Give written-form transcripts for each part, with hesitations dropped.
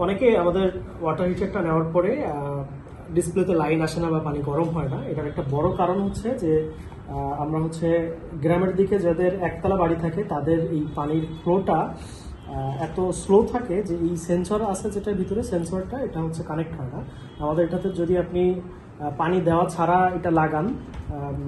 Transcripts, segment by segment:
অনেকে আমাদের ওয়াটার হিটারটা নেওয়ার পরে ডিসপ্লেতে লাইন আসে না বা পানি গরম হয় না। এটার একটা বড় কারণ হচ্ছে যে আমরা হচ্ছে গ্রামের দিকে যাদের একতলা বাড়ি থাকে তাদের এই পানির ফ্লোটা এত স্লো থাকে যে এই সেন্সর আছে যেটার ভিতরে, সেন্সরটা এটা হচ্ছে কানেক্ট হয় না। আমাদের এটাতে যদি আপনি পানি দেওয়া ছাড়া এটা লাগান,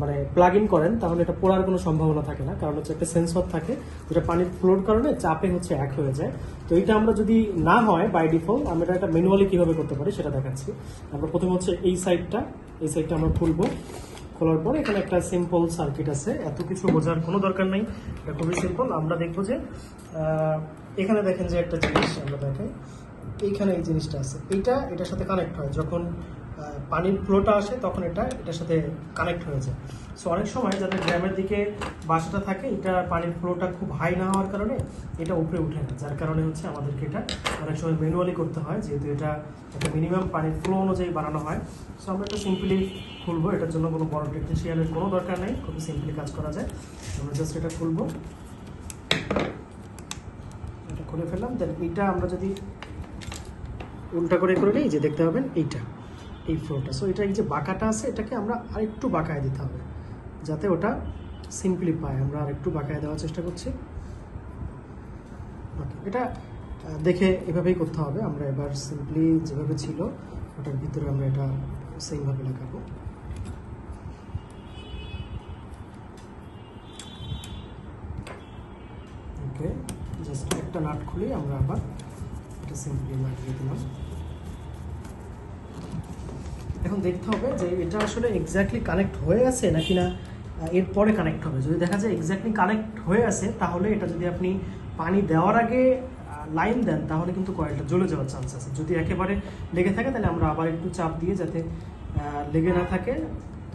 মানে প্লাগ ইন করেন, তাহলে এটা পোড়ার কোনো সম্ভাবনা থাকে না, কারণ হচ্ছে একটা সেন্সর থাকে যেটা পানির ফ্লোর কারণে চাপে হচ্ছে এক হয়ে যায়। তো এটা আমরা যদি না হয় বাই ডিফল্ট, আমরা এটা ম্যানুয়ালি কীভাবে করতে পারি সেটা দেখাচ্ছি। আমরা প্রথমে হচ্ছে এই সাইডটা আমরা খুলবো। খোলার পর এখানে একটা সিম্পল সার্কিট আছে, এত কিছু বোঝার কোনো দরকার নেই, এটা খুবই সিম্পল। আমরা দেখবো যে এখানে দেখেন যে একটা জিনিস আমরা দেখাই, এইখানে এই জিনিসটা আছে, এটার সাথে কানেক্ট হয়। যখন পানির ফ্লোটা আসে তখন এটার সাথে কানেক্ট হয়ে যায়। সো অনেক সময় যাদের গ্রামের দিকে বাসাটা থাকে, এটা পানির ফ্লোটা খুব হাই না হওয়ার কারণে এটা উপরে উঠে না, যার কারণে হচ্ছে আমাদেরকে এটা অনেক সময় ম্যানুয়ালি করতে হয়, যেহেতু এটা একটা মিনিমাম পানির ফ্লো অনুযায়ী বানানো হয়। সো আমরা এটা সিম্পলি খুলবো, এটার জন্য কোনো বড় টেকনিশিয়ানের কোনো দরকার নেই, খুবই সিম্পলি কাজ করা যায়। আমরা জাস্ট এটা খুলবো, এটা খুলে ফেললাম। দেন এইটা আমরা যদি উল্টা করে নিই, যে দেখতে পাবেন এই ফ্লোটা। সো এটা এই যে বাঁকাটা আছে, এটাকে আমরা আরেকটু বাঁকায় দিতে হবে যাতে ওটা সিম্পলি পায়। আমরা আরেকটু বাঁকায় দেওয়ার চেষ্টা করছি। ওকে, এটা দেখে এভাবেই করতে হবে। আমরা এবার সিম্পলি যেভাবে ছিল ওটার ভিতরে আমরা এটা সেমভাবে লাগাবো। ওকে, জাস্ট একটা নাট খুলে আমরা আবার এটা সিম্পলি লাগিয়ে দিলাম। এখন দেখতে হবে যে এটা আসলে এক্স্যাক্টলি কানেক্ট হয়ে আছে নাকি না, এরপরে কানেক্ট হবে। যদি দেখা যায় এক্স্যাক্টলি কানেক্ট হয়ে আছে, তাহলে এটা যদি আপনি পানি দেওয়ার আগে লাইন দেন, তাহলে কিন্তু কয়েলটা জ্বলে যাওয়ার চান্স আছে। যদি একেবারে লেগে থাকে, তাহলে আমরা আবার একটু চাপ দিয়ে, যাতে লেগে না থাকে,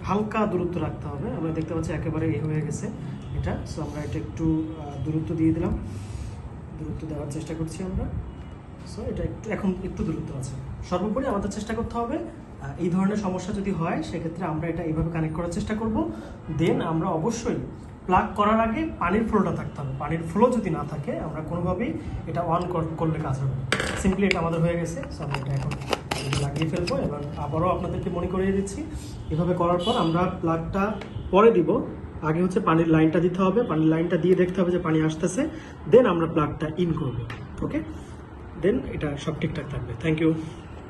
হালকা দূরত্ব রাখতে হবে। আমরা দেখতে পাচ্ছি একেবারে হয়ে গেছে এটা। সো আমরা এটা একটু দূরত্ব দিয়ে দিলাম, দূরত্ব দেওয়ার চেষ্টা করছি আমরা। সো এটা এখন একটু দূরত্ব আছে। সর্বোপরি আমাদের চেষ্টা করতে হবে, এই ধরনের সমস্যা যদি হয় সেক্ষেত্রে আমরা এটা এইভাবে কানেক্ট করার চেষ্টা করব। দেন আমরা অবশ্যই প্লাগ করার আগে পানির ফ্লোটা থাকতে হবে। পানির ফ্লো যদি না থাকে, আমরা কোনোভাবেই এটা অন করলে কাজ হবে। সিম্পলি এটা আমাদের হয়ে গেছে। সো আমরা এটা এখন লাগিয়ে ফেলবো। এবং আবারও আপনাদেরকে মনে করিয়ে দিচ্ছি, এভাবে করার পর আমরা প্লাগটা পরে দিব। আগে হচ্ছে পানির লাইনটা দিতে হবে, পানির লাইনটা দিয়ে দেখতে হবে যে পানি আসতেছে, দেন আমরা প্লাগটা ইন করব। ওকে, দেন এটা সব ঠিকঠাক থাকবে। Thank you.